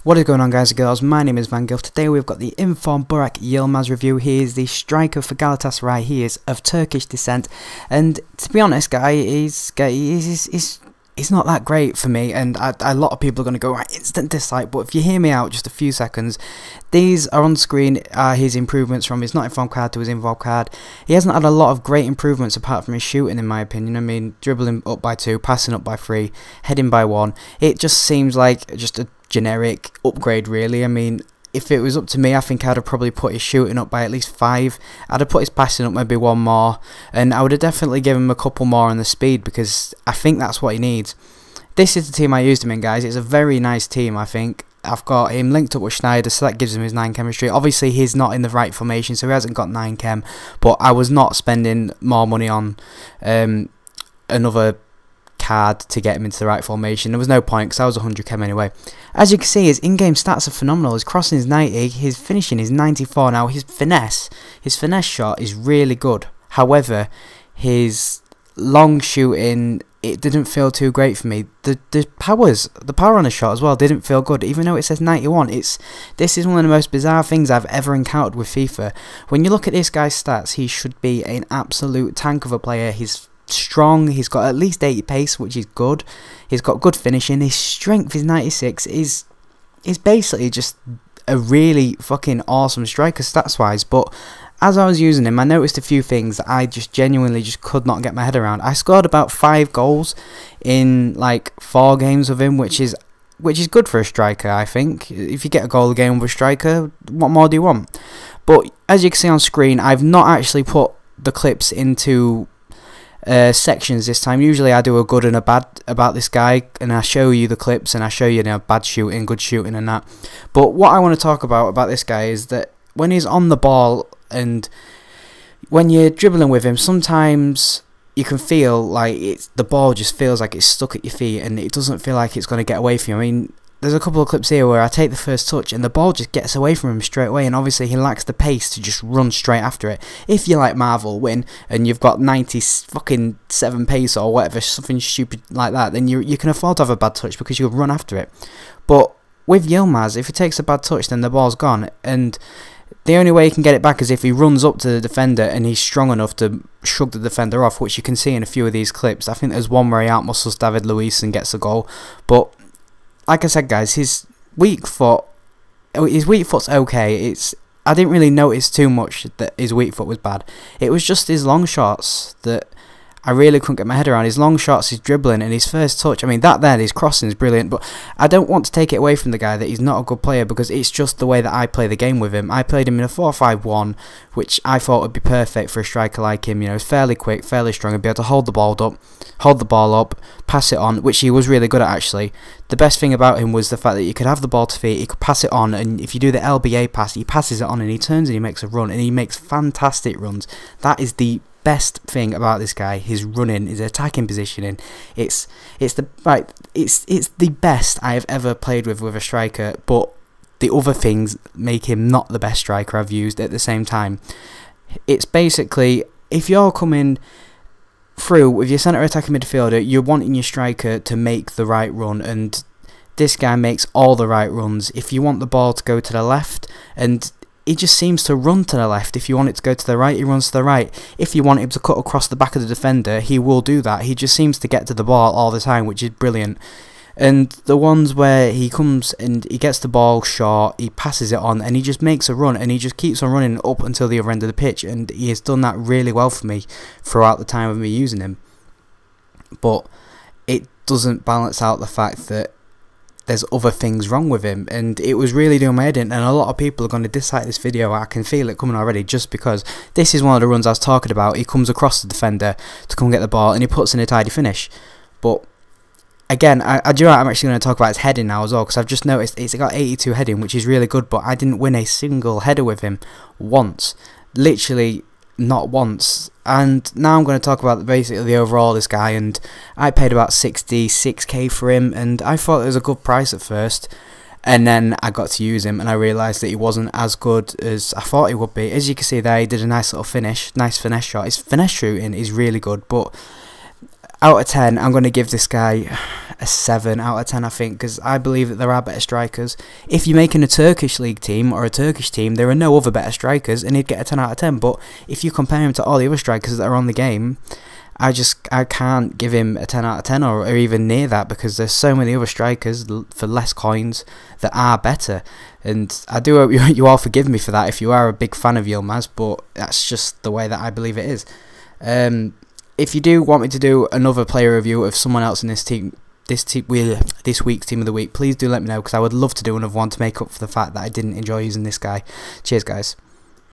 What is going on, guys and girls? My name is Van Gilf. Today we've got the informed Burak Yilmaz review. He is the striker for Galatasaray. He is of Turkish descent, and to be honest, he's not that great for me, and a lot of people are going to go, right, instant dislike, but if you hear me out just a few seconds, these are on screen, his improvements from his not informed card to his involved card. He hasn't had a lot of great improvements apart from his shooting, in my opinion. I mean, dribbling up by 2, passing up by 3, heading by 1. It just seems like just a generic upgrade, really. I mean, if it was up to me, I think I'd have probably put his shooting up by at least 5. I'd have put his passing up maybe 1 more, and I would have definitely given him a couple more on the speed, because I think that's what he needs. This is the team I used him in, guys. It's a very nice team, I think. I've got him linked up with Schneider, so that gives him his 9 chemistry. Obviously, he's not in the right formation, so he hasn't got 9 chem, but I was not spending more money on another card to get him into the right formation. There was no point, because I was 100 chem anyway. As you can see, his in-game stats are phenomenal. His crossing is 90, his finishing is 94. Now, his finesse shot is really good. However, his long shooting, it didn't feel too great for me. The power on the shot as well didn't feel good, even though it says 91. This is one of the most bizarre things I've ever encountered with FIFA. When you look at this guy's stats, he should be an absolute tank of a player. He's strong, he's got at least 80 pace, which is good. He's got good finishing. His strength is 96. Is basically just a really fucking awesome striker stats wise. But as I was using him, I noticed a few things that I just genuinely just could not get my head around. I scored about 5 goals in like 4 games with him, which is good for a striker, I think. If you get a goal a game with a striker, what more do you want? But as you can see on screen, I've not actually put the clips into sections this time. Usually I do a good and a bad about this guy, and I show you the clips, and I show you, bad shooting, good shooting and that. But what I want to talk about this guy is that when he's on the ball and when you're dribbling with him, sometimes you can feel like the ball just feels like it's stuck at your feet, and it doesn't feel like it's going to get away from you. I mean, there's a couple of clips here where I take the first touch and the ball just gets away from him straight away, and obviously he lacks the pace to just run straight after it. If you like Marvel Win and you've got 97 pace or whatever, something stupid like that, then you can afford to have a bad touch because you'll run after it. But with Yilmaz, if he takes a bad touch, then the ball's gone, and the only way he can get it back is if he runs up to the defender and he's strong enough to shrug the defender off, which you can see in a few of these clips. I think there's one where he outmuscles David Luiz and gets a goal. But like I said, guys, his weak foot's okay. I didn't really notice too much that his weak foot was bad. It was just his long shots that I really couldn't get my head around. His long shots, his dribbling, and his first touch. I mean, his crossing is brilliant, but I don't want to take it away from the guy that he's not a good player, because it's just the way that I play the game with him. I played him in a 4-5-1, which I thought would be perfect for a striker like him. He's fairly quick, fairly strong, and be able to hold the ball up, pass it on, which he was really good at, actually. The best thing about him was the fact that you could have the ball to feet, he could pass it on, and if you do the LBA pass, he passes it on and he turns and he makes a run, and he makes fantastic runs. That is the best thing about this guy. His running, his attacking positioning, it's the best I have ever played with a striker. But the other things make him not the best striker I've used at the same time. It's basically, if you're coming through with your centre attacking midfielder, you're wanting your striker to make the right run, and this guy makes all the right runs. If you want the ball to go to the left, and he just seems to run to the left. If you want it to go to the right, he runs to the right. If you want him to cut across the back of the defender, he will do that. He just seems to get to the ball all the time, which is brilliant. And the ones where he comes and he gets the ball short, he passes it on, and he just makes a run, and he just keeps on running up until the other end of the pitch, and he has done that really well for me throughout the time of me using him. But it doesn't balance out the fact that there's other things wrong with him, and it was really doing my head in, and a lot of people are going to dislike this video. I can feel it coming already, just because this is one of the runs I was talking about. He comes across the defender to come get the ball, and he puts in a tidy finish. But again, I'm actually going to talk about his heading now as well, because I've just noticed it's got 82 heading, which is really good, but I didn't win a single header with him once. Literally not once. And now I'm going to talk about basically the overall of this guy, and I paid about 66k for him, and I thought it was a good price at first, and then I got to use him and I realised that he wasn't as good as I thought he would be. As you can see there, he did a nice little finish, nice finesse shot. His finesse shooting is really good, but out of 10, I'm going to give this guy a 7 out of 10, I think, because I believe that there are better strikers. If you're making a Turkish League team or a Turkish team, there are no other better strikers, and he'd get a 10 out of 10. But if you compare him to all the other strikers that are on the game, I can't give him a 10 out of 10 or even near that, because there's so many other strikers for less coins that are better. And I do hope you all forgive me for that if you are a big fan of Yilmaz, but that's just the way that I believe it is. If you do want me to do another player review of someone else in this week's team of the week, please do let me know, because I would love to do another one to make up for the fact that I didn't enjoy using this guy. Cheers, guys.